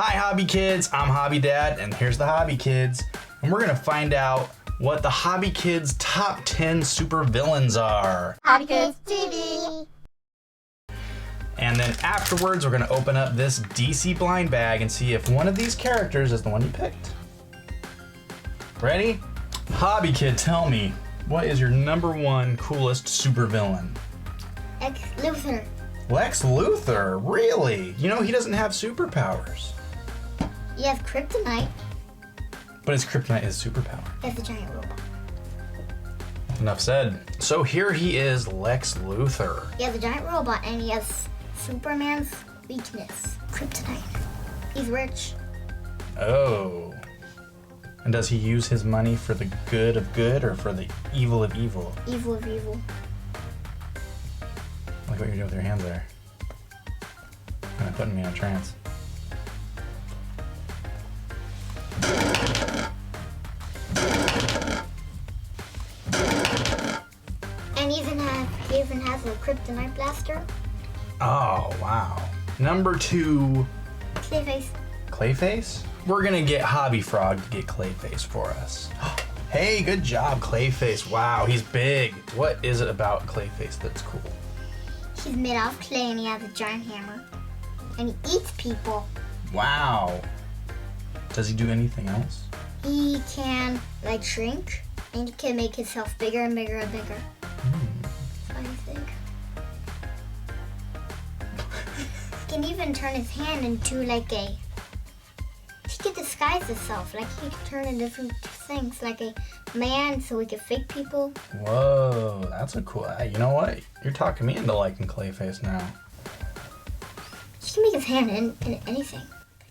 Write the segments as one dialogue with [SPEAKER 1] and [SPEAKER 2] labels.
[SPEAKER 1] Hi Hobby Kids, I'm HobbyDad and here's the Hobby Kids. And we're gonna find out what the Hobby Kids top 10 super villains are.
[SPEAKER 2] HobbyKidsTV.
[SPEAKER 1] And then afterwards we're gonna open up this DC blind bag and see if one of these characters is the one you picked. Ready? Hobby Kid, tell me, what is your #1 coolest super villain?
[SPEAKER 2] Lex Luthor.
[SPEAKER 1] Lex Luthor? Really? You know he doesn't have superpowers.
[SPEAKER 2] He has kryptonite.
[SPEAKER 1] But his kryptonite is superpower.
[SPEAKER 2] He has a giant robot.
[SPEAKER 1] Enough said. So here he is, Lex Luthor.
[SPEAKER 2] He has a giant robot and he has Superman's weakness, kryptonite. He's rich.
[SPEAKER 1] Oh. And does he use his money for the good of good or for the evil of evil?
[SPEAKER 2] Evil of evil.
[SPEAKER 1] Look what you're doing with your hands there. Kind of putting me in a trance.
[SPEAKER 2] And he even has a kryptonite blaster.
[SPEAKER 1] Oh, wow. #2.
[SPEAKER 2] Clayface.
[SPEAKER 1] Clayface? We're gonna get Hobby Frog to get Clayface for us. Hey, good job, Clayface. Wow, he's big. What is it about Clayface that's cool?
[SPEAKER 2] He's made out of clay and he has a giant hammer. And he eats people.
[SPEAKER 1] Wow. Does he do anything else?
[SPEAKER 2] He can like shrink and he can make himself bigger and bigger and bigger. That's what I think. He can even turn his hand into like a... He could disguise himself. Like he could turn into different things. Like a man so he could fake people.
[SPEAKER 1] Whoa, that's a cool... You know what? You're talking me into liking Clayface now.
[SPEAKER 2] He can make his hand in anything. Like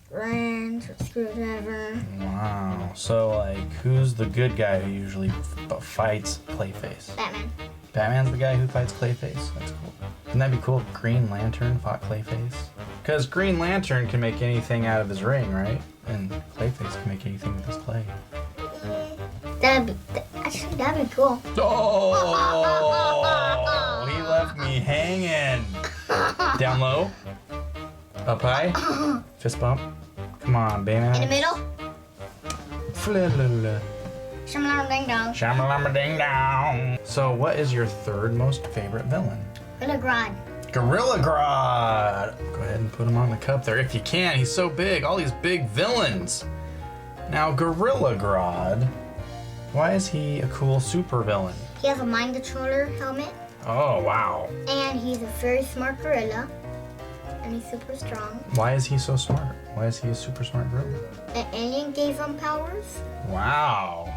[SPEAKER 2] wrench or screwdriver.
[SPEAKER 1] Wow. So, like, who's the good guy who usually fights Clayface?
[SPEAKER 2] Batman.
[SPEAKER 1] Batman's the guy who fights Clayface? That's cool. Wouldn't that be cool if Green Lantern fought Clayface? Because Green Lantern can make anything out of his ring, right? And Clayface can make anything with his clay.
[SPEAKER 2] That'd be cool.
[SPEAKER 1] Oh! He left me hanging. Down low? Up high? Fist bump? Come on, Baymax.
[SPEAKER 2] In the middle?
[SPEAKER 1] Flalala.
[SPEAKER 2] Shamalama ding dong.
[SPEAKER 1] Shamalama ding dong. So what is your third most favorite villain?
[SPEAKER 2] Grodd.
[SPEAKER 1] Gorilla Grodd. Go ahead and put him on the cup there if you can. He's so big. All these big villains. Now, Gorilla Grodd, why is he a cool super villain?
[SPEAKER 2] He has a mind controller helmet.
[SPEAKER 1] Oh, wow.
[SPEAKER 2] And he's a very smart gorilla. And he's super strong.
[SPEAKER 1] Why is he so smart? Why is he a super smart gorilla?
[SPEAKER 2] An alien gave him powers.
[SPEAKER 1] Wow.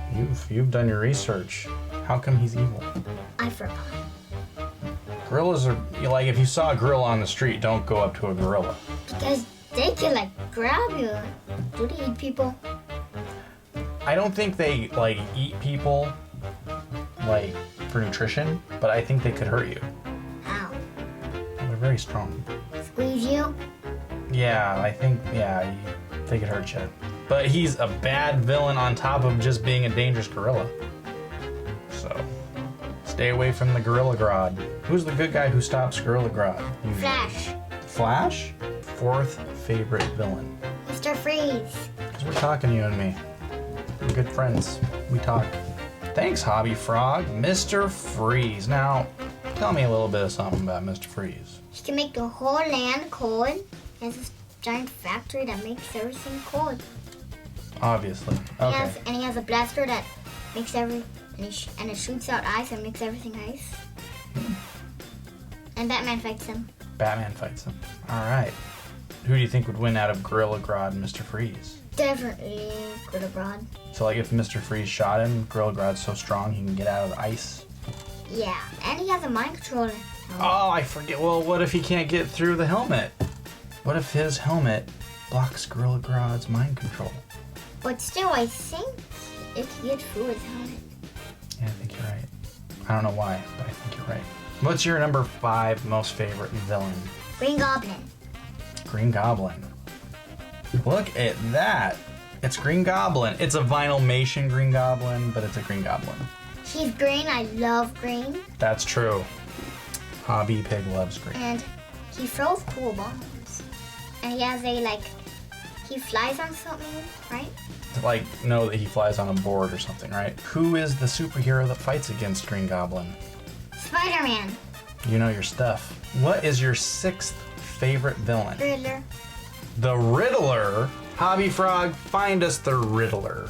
[SPEAKER 1] You've done your research. How come he's evil?
[SPEAKER 2] I forgot.
[SPEAKER 1] Gorillas are, like, if you saw a gorilla on the street, don't go up to a gorilla.
[SPEAKER 2] Because they can like grab you. Do they eat people?
[SPEAKER 1] I don't think they, like, eat people, like, for nutrition, but I think they could hurt you.
[SPEAKER 2] How?
[SPEAKER 1] They're very strong.
[SPEAKER 2] Squeeze you?
[SPEAKER 1] Yeah, I think, yeah, they could hurt you. But he's a bad villain on top of just being a dangerous gorilla. So, stay away from the Gorilla Grodd. Who's the good guy who stops Gorilla Grodd? Usually?
[SPEAKER 2] Flash.
[SPEAKER 1] Flash? Fourth favorite villain.
[SPEAKER 2] Mr. Freeze.
[SPEAKER 1] Because we're talking, you and me. We're good friends. We talk. Thanks, Hobby Frog. Mr. Freeze. Now, tell me a little bit of something about Mr. Freeze.
[SPEAKER 2] He can make the whole land cold. He has this giant factory that makes everything cold.
[SPEAKER 1] Obviously. Okay.
[SPEAKER 2] And he has a blaster that makes and it shoots out ice and makes everything ice. And Batman fights him.
[SPEAKER 1] Batman fights him. All right. Who do you think would win out of Gorilla Grodd and Mr. Freeze?
[SPEAKER 2] Definitely Gorilla Grodd.
[SPEAKER 1] So, like, if Mr. Freeze shot him, Gorilla Grodd's so strong he can get out of the ice?
[SPEAKER 2] Yeah, and he has a mind controller.
[SPEAKER 1] Oh, I forget. Well, what if he can't get through the helmet? What if his helmet blocks Gorilla Grodd's mind control?
[SPEAKER 2] But still, I think it can get through his helmet.
[SPEAKER 1] Yeah, I think you're right. I don't know why, but I think you're right. What's your #5 most favorite villain?
[SPEAKER 2] Green Goblin.
[SPEAKER 1] Green Goblin. Look at that. It's Green Goblin. It's a Vinylmation Green Goblin, but it's a Green Goblin.
[SPEAKER 2] He's green. I love green.
[SPEAKER 1] That's true. Hobby Pig loves green.
[SPEAKER 2] And he throws cool bombs. And he has a He flies on something, right?
[SPEAKER 1] Like, know that he flies on a board or something, right? Who is the superhero that fights against Green Goblin?
[SPEAKER 2] Spider-Man.
[SPEAKER 1] You know your stuff. What is your 6th favorite villain?
[SPEAKER 2] Riddler.
[SPEAKER 1] The Riddler? Hobby Frog, find us the Riddler.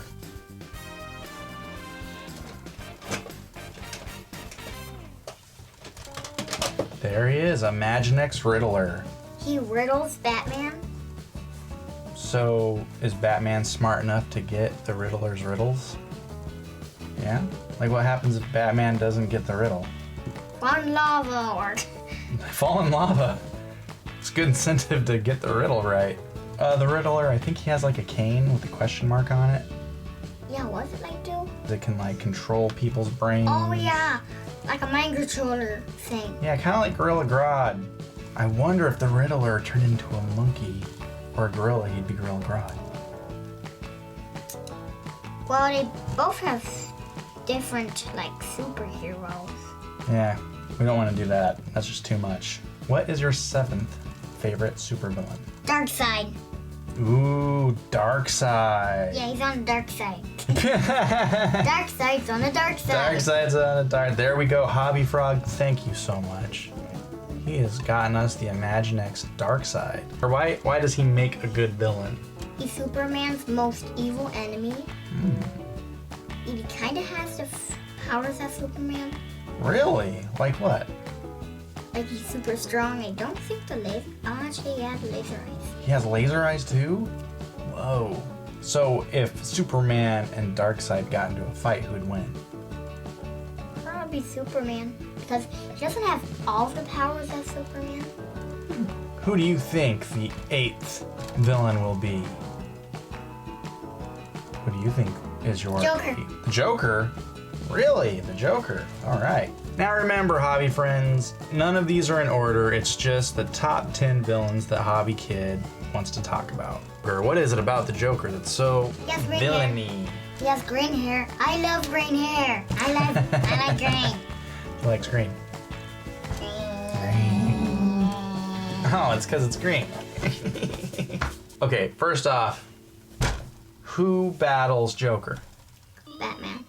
[SPEAKER 1] There he is, Imaginext Riddler.
[SPEAKER 2] He riddles Batman.
[SPEAKER 1] So, is Batman smart enough to get the Riddler's riddles? Yeah? Like, what happens if Batman doesn't get the riddle?
[SPEAKER 2] One lava or...
[SPEAKER 1] Fall in lava. It's a good incentive to get the riddle right. The Riddler, I think he has like a cane with a question mark on it.
[SPEAKER 2] Yeah, what's it like do?
[SPEAKER 1] That can like control people's brains.
[SPEAKER 2] Oh yeah, like a mind controller thing.
[SPEAKER 1] Yeah, kind of like Gorilla Grodd. I wonder if the Riddler turned into a monkey or a gorilla, he'd be Gorilla Grodd.
[SPEAKER 2] Well, they both have different like superheroes.
[SPEAKER 1] Yeah, we don't want to do that. That's just too much. What is your 7th favorite supervillain?
[SPEAKER 2] Darkseid.
[SPEAKER 1] Ooh, Darkseid.
[SPEAKER 2] Yeah, he's on the dark side. Darkseid's on the dark side.
[SPEAKER 1] Darkseid's on the dark. There we go, Hobby Frog. Thank you so much. He has gotten us the Imaginext Darkseid. Or why does he make a good villain?
[SPEAKER 2] He's Superman's most evil enemy. He kind of has the powers as Superman.
[SPEAKER 1] Really? Like what?
[SPEAKER 2] Like he's super strong. I don't think the laser. Actually, yeah, the laser eyes.
[SPEAKER 1] He has laser eyes too? Whoa. So if Superman and Darkseid got into a fight, who'd win?
[SPEAKER 2] Probably Superman because he doesn't have all the powers as Superman.
[SPEAKER 1] Who do you think the 8th villain will be? Who do you think is your
[SPEAKER 2] Joker.
[SPEAKER 1] The Joker? Really? The Joker? All right. Now remember, hobby friends, none of these are in order. It's just the top 10 villains that Hobby Kid wants to talk about. Or what is it about the Joker that's so villainy?
[SPEAKER 2] He has green hair. I love green hair. I like green.
[SPEAKER 1] He likes green. Oh, it's because it's green. Okay, first off, who battles Joker?
[SPEAKER 2] Batman.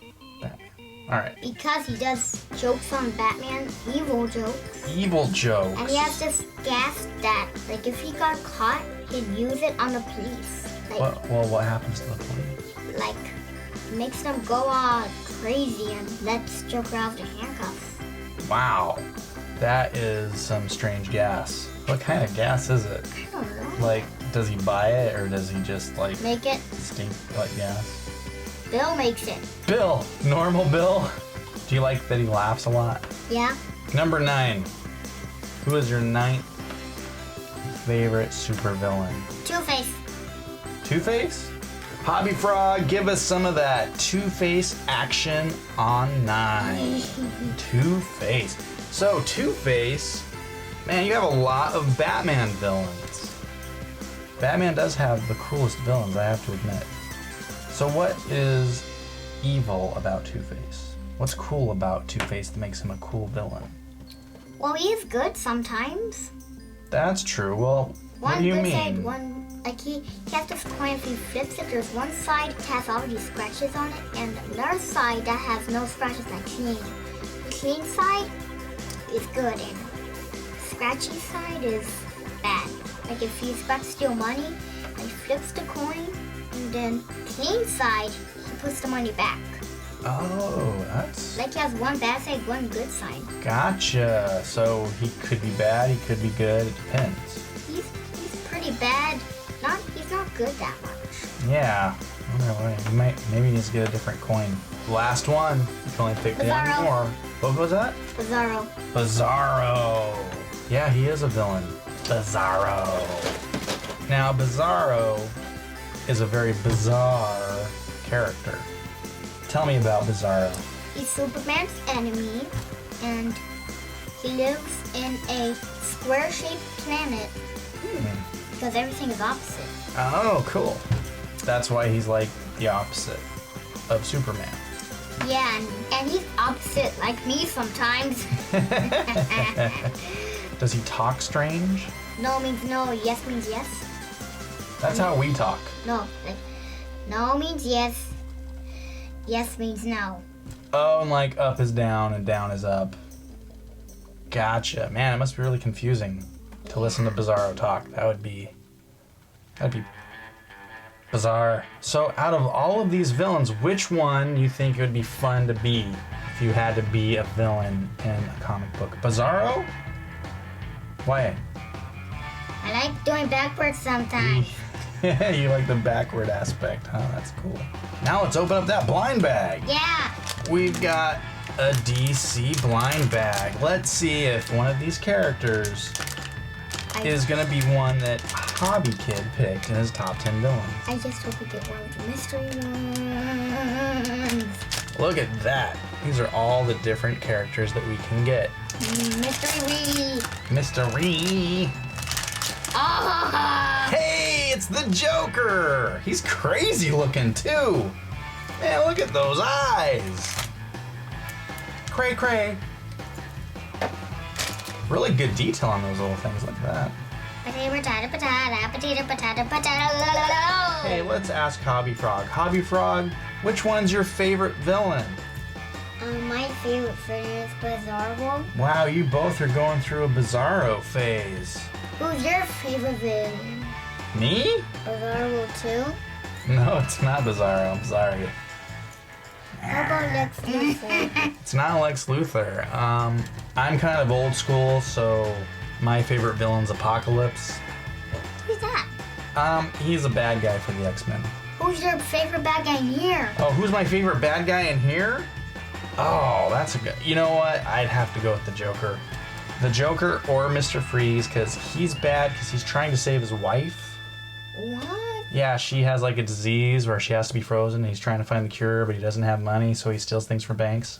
[SPEAKER 1] All right.
[SPEAKER 2] Because he does jokes on Batman, evil jokes.
[SPEAKER 1] Evil jokes.
[SPEAKER 2] And he has this gas that, like, if he got caught, he'd use it on the police. Like,
[SPEAKER 1] what happens to the police?
[SPEAKER 2] Like, makes them go all crazy and lets Joker out of the handcuffs.
[SPEAKER 1] Wow. That is some strange gas. What kind of gas is it?
[SPEAKER 2] I don't know.
[SPEAKER 1] Like, does he buy it or does he just, like,
[SPEAKER 2] make it?
[SPEAKER 1] Stink like gas?
[SPEAKER 2] Bill makes it.
[SPEAKER 1] Bill! Normal Bill? Do you like that he laughs a lot?
[SPEAKER 2] Yeah.
[SPEAKER 1] Number 9. Who is your 9th favorite supervillain?
[SPEAKER 2] Two-Face.
[SPEAKER 1] Two-Face? Hobby Frog, give us some of that Two-Face action on 9. Two-Face. So, Two-Face, man, you have a lot of Batman villains. Batman does have the coolest villains, I have to admit. So what is evil about Two-Face? What's cool about Two-Face that makes him a cool villain?
[SPEAKER 2] Well, he is good sometimes.
[SPEAKER 1] That's true. Well, what do you mean?
[SPEAKER 2] Side, one, like he has this coin, if he flips it, there's one side that has all these scratches on it, and another side that has no scratches, like clean. The clean side is good, and scratchy side is bad. Like if he's about to steal money, and he flips the coin, and then clean side, he puts the money back.
[SPEAKER 1] Oh, that's...
[SPEAKER 2] Like he has one bad side, one good side.
[SPEAKER 1] Gotcha. So he could be bad, he could be good, it depends.
[SPEAKER 2] He's pretty bad. He's not good that much.
[SPEAKER 1] Yeah. Maybe he needs to get a different coin. Last one. You can only pick one more. What was that?
[SPEAKER 2] Bizarro.
[SPEAKER 1] Bizarro. Yeah, he is a villain. Bizarro. Now, Bizarro is a very bizarre character. Tell me about Bizarro.
[SPEAKER 2] He's Superman's enemy, and he lives in a square-shaped planet because everything is opposite.
[SPEAKER 1] Oh, cool. That's why he's like the opposite of Superman.
[SPEAKER 2] Yeah, and he's opposite like me sometimes.
[SPEAKER 1] Does he talk strange?
[SPEAKER 2] No means no, yes means yes.
[SPEAKER 1] That's how we talk.
[SPEAKER 2] No, like, no means yes. Yes means no.
[SPEAKER 1] Oh, and like up is down and down is up. Gotcha. Man, it must be really confusing to listen to Bizarro talk. That'd be bizarre. So out of all of these villains, which one you think it would be fun to be if you had to be a villain in a comic book? Bizarro? Why?
[SPEAKER 2] I like doing backwards sometimes.
[SPEAKER 1] You like the backward aspect, huh? That's cool. Now let's open up that blind bag.
[SPEAKER 2] Yeah.
[SPEAKER 1] We've got a DC blind bag. Let's see if one of these characters is gonna be one that Hobby Kid picked in his top 10 villains.
[SPEAKER 2] I just hope we get one of the mystery ones.
[SPEAKER 1] Look at that. These are all the different characters that we can get.
[SPEAKER 2] Mystery.
[SPEAKER 1] Mystery.
[SPEAKER 2] Oh.
[SPEAKER 1] Hey, it's the Joker. He's crazy looking too. Man, look at those eyes. Cray cray. Really good detail on those little things like that. Hey, let's ask Hobby Frog. Hobby Frog, which one's your favorite villain?
[SPEAKER 2] My favorite villain is Bizarro.
[SPEAKER 1] Wow, you both are going through a Bizarro phase.
[SPEAKER 2] Who's your favorite villain?
[SPEAKER 1] Me?
[SPEAKER 2] Bizarro too?
[SPEAKER 1] No, it's not Bizarro. I'm sorry.
[SPEAKER 2] How about Lex Luthor?
[SPEAKER 1] It's not Lex Luthor. I'm kind of old school, so my favorite villain's Apocalypse.
[SPEAKER 2] Who's that?
[SPEAKER 1] He's a bad guy for the X-Men.
[SPEAKER 2] Who's your favorite bad guy in here?
[SPEAKER 1] Oh, who's my favorite bad guy in here? Oh, that's a good... You know what? I'd have to go with the Joker. The Joker or Mr. Freeze, because he's bad because he's trying to save his wife.
[SPEAKER 2] What?
[SPEAKER 1] Yeah, she has like a disease where she has to be frozen and he's trying to find the cure, but he doesn't have money, so he steals things from banks.